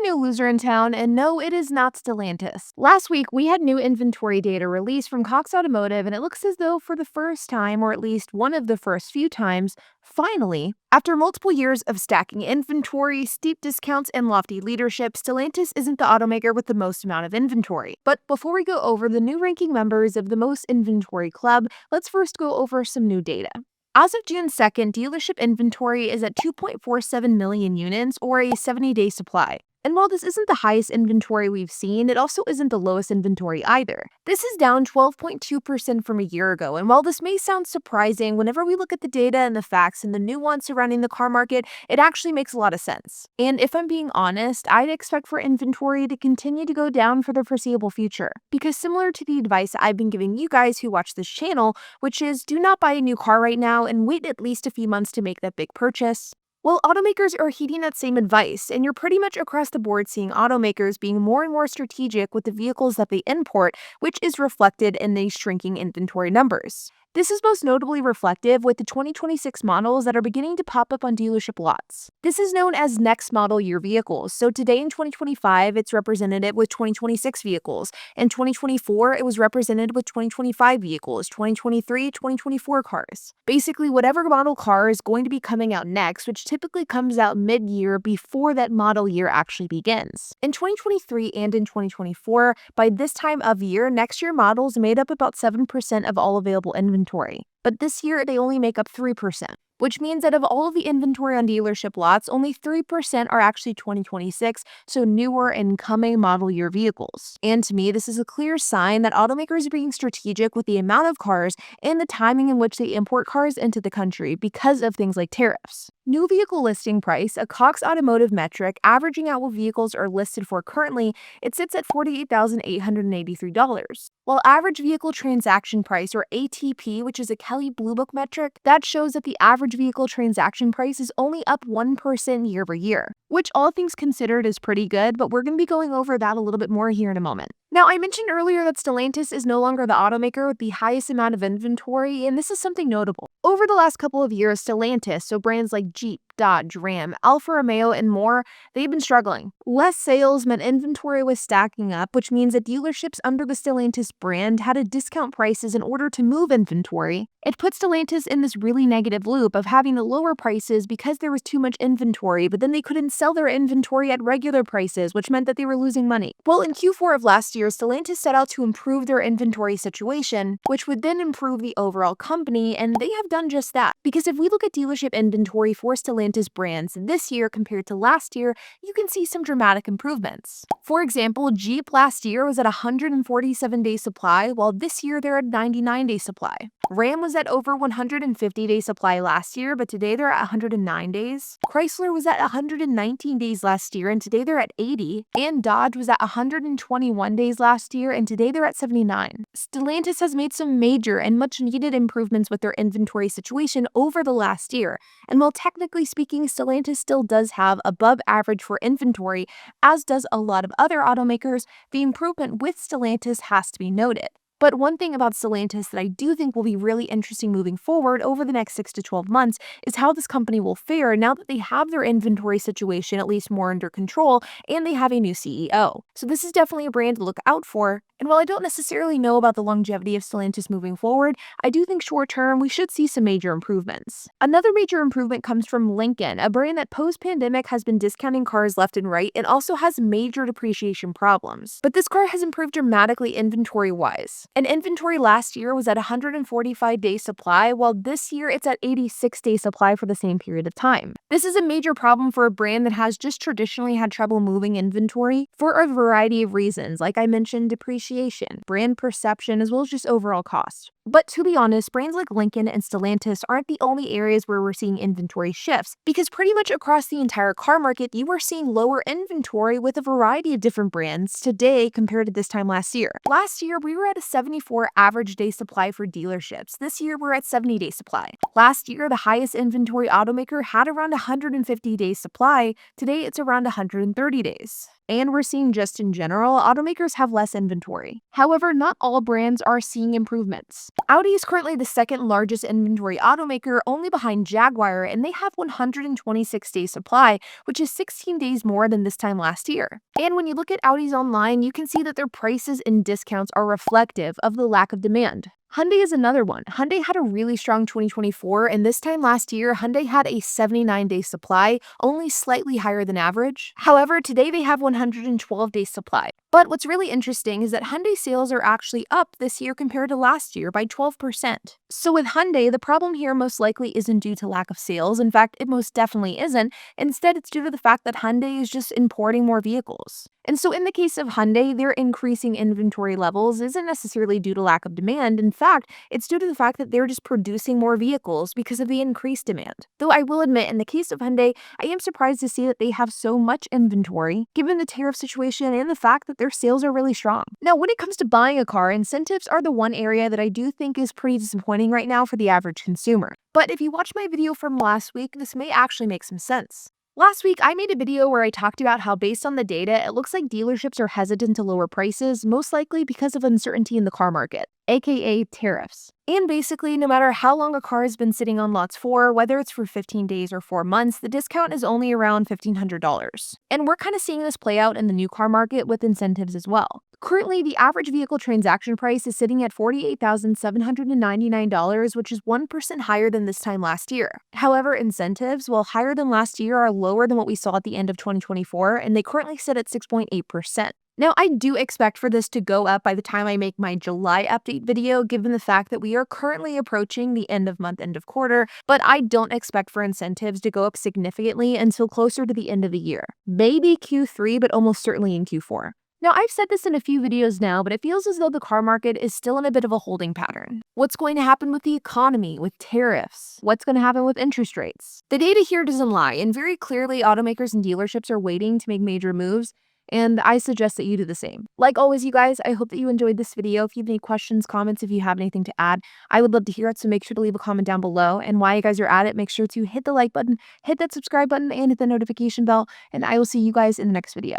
new loser in town, and no, it is not Stellantis. Last week, we had new inventory data released from Cox Automotive, and it looks as though for the first time, or at least one of the first few times, finally, after multiple years of stacking inventory, steep discounts, and lofty leadership, Stellantis isn't the automaker with the most amount of inventory. But before we go over the new ranking members of the most inventory club, let's first go over some new data. As of June 2nd, dealership inventory is at 2.47 million units, or a 70-day supply. And while this isn't the highest inventory we've seen, it also isn't the lowest inventory either. This is down 12.2% from a year ago, and while this may sound surprising, whenever we look at the data and the facts and the nuance surrounding the car market, it actually makes a lot of sense. And if I'm being honest, I'd expect for inventory to continue to go down for the foreseeable future. Because similar to the advice I've been giving you guys who watch this channel, which is do not buy a new car right now and wait at least a few months to make that big purchase, well, automakers are heeding that same advice, and you're pretty much across the board seeing automakers being more and more strategic with the vehicles that they import, which is reflected in these shrinking inventory numbers. This is most notably reflective with the 2026 models that are beginning to pop up on dealership lots. This is known as next model year vehicles, so today in 2025 it's represented with 2026 vehicles. In 2024 it was represented with 2025 vehicles, 2023, 2024 cars. Basically whatever model car is going to be coming out next, which typically comes out mid-year before that model year actually begins. In 2023 and in 2024, by this time of year, next year models made up about 7% of all available inventory. But this year, they only make up 3%, which means that of all of the inventory on dealership lots, only 3% are actually 2026, so newer incoming model year vehicles. And to me, this is a clear sign that automakers are being strategic with the amount of cars and the timing in which they import cars into the country because of things like tariffs. New vehicle listing price, a Cox Automotive metric averaging out what vehicles are listed for currently, it sits at $48,883. While average vehicle transaction price, or ATP, which is a Kelley Blue Book metric, that shows that the average vehicle transaction price is only up 1% year over year, which all things considered is pretty good, but we're going to be going over that a little bit more here in a moment. Now, I mentioned earlier that Stellantis is no longer the automaker with the highest amount of inventory, and this is something notable. Over the last couple of years, Stellantis, so brands like Jeep, Dodge, Ram, Alfa Romeo, and more, they've been struggling. Less sales meant inventory was stacking up, which means that dealerships under the Stellantis brand had to discount prices in order to move inventory. It puts Stellantis in this really negative loop of having to lower prices because there was too much inventory, but then they couldn't sell their inventory at regular prices, which meant that they were losing money. Well, in Q4 of last year, Stellantis set out to improve their inventory situation, which would then improve the overall company, and they have done just that. Because if we look at dealership inventory for Stellantis brands this year compared to last year, you can see some dramatic improvements. For example, Jeep last year was at 147-day supply, while this year they're at 99-day supply. Ram was at over 150-day supply last year, but today they're at 109 days. Chrysler was at 119 days last year, and today they're at 80. And Dodge was at 121 days last year, and today they're at 79. Stellantis has made some major and much needed improvements with their inventory situation over the last year. And while technically speaking, Stellantis still does have above average for inventory, as does a lot of other automakers, the improvement with Stellantis has to be noted. But one thing about Stellantis that I do think will be really interesting moving forward over the next 6 to 12 months is how this company will fare now that they have their inventory situation at least more under control and they have a new CEO. So this is definitely a brand to look out for. And while I don't necessarily know about the longevity of Stellantis moving forward, I do think short term we should see some major improvements. Another major improvement comes from Lincoln, a brand that post-pandemic has been discounting cars left and right and also has major depreciation problems. But this car has improved dramatically inventory-wise. And inventory last year was at 145-day supply, while this year it's at 86-day supply for the same period of time. This is a major problem for a brand that has just traditionally had trouble moving inventory for a variety of reasons, like I mentioned, depreciation, brand perception, as well as just overall cost. But to be honest, brands like Lincoln and Stellantis aren't the only areas where we're seeing inventory shifts, because pretty much across the entire car market, you are seeing lower inventory with a variety of different brands today compared to this time last year. Last year, we were at a 74 average day supply for dealerships. This year, we're at 70-day supply. Last year, the highest inventory automaker had around 150 days supply. Today, it's around 130 days. And we're seeing just in general, automakers have less inventory. However, not all brands are seeing improvements. Audi is currently the second largest inventory automaker, only behind Jaguar, and they have 126 days supply, which is 16 days more than this time last year. And when you look at Audis online, you can see that their prices and discounts are reflective of the lack of demand. Hyundai is another one. Hyundai had a really strong 2024, and this time last year, Hyundai had a 79-day supply, only slightly higher than average. However, today they have 112 days supply. But what's really interesting is that Hyundai sales are actually up this year compared to last year by 12%. So with Hyundai, the problem here most likely isn't due to lack of sales. In fact, it most definitely isn't. Instead, it's due to the fact that Hyundai is just importing more vehicles. And so in the case of Hyundai, their increasing inventory levels isn't necessarily due to lack of demand. In fact, it's due to the fact that they're just producing more vehicles because of the increased demand. Though I will admit, in the case of Hyundai, I am surprised to see that they have so much inventory, given the tariff situation and the fact that their sales are really strong. Now, when it comes to buying a car, incentives are the one area that I do think is pretty disappointing right now for the average consumer. But if you watch my video from last week, this may actually make some sense. Last week, I made a video where I talked about how based on the data, it looks like dealerships are hesitant to lower prices, most likely because of uncertainty in the car market, aka tariffs. And basically, no matter how long a car has been sitting on lots for, whether it's for 15 days or 4 months, the discount is only around $1,500. And we're kind of seeing this play out in the new car market with incentives as well. Currently, the average vehicle transaction price is sitting at $48,799, which is 1% higher than this time last year. However, incentives, while higher than last year, are lower than what we saw at the end of 2024, and they currently sit at 6.8%. Now, I do expect for this to go up by the time I make my July update video, given the fact that we are currently approaching the end of month, end of quarter, but I don't expect for incentives to go up significantly until closer to the end of the year. Maybe Q3, but almost certainly in Q4. Now, I've said this in a few videos now, but it feels as though the car market is still in a bit of a holding pattern. What's going to happen with the economy, with tariffs? What's going to happen with interest rates? The data here doesn't lie, and very clearly, automakers and dealerships are waiting to make major moves, and I suggest that you do the same. Like always, you guys, I hope that you enjoyed this video. If you have any questions, comments, if you have anything to add, I would love to hear it, so make sure to leave a comment down below. And while you guys are at it, make sure to hit the like button, hit that subscribe button, and hit the notification bell, and I will see you guys in the next video.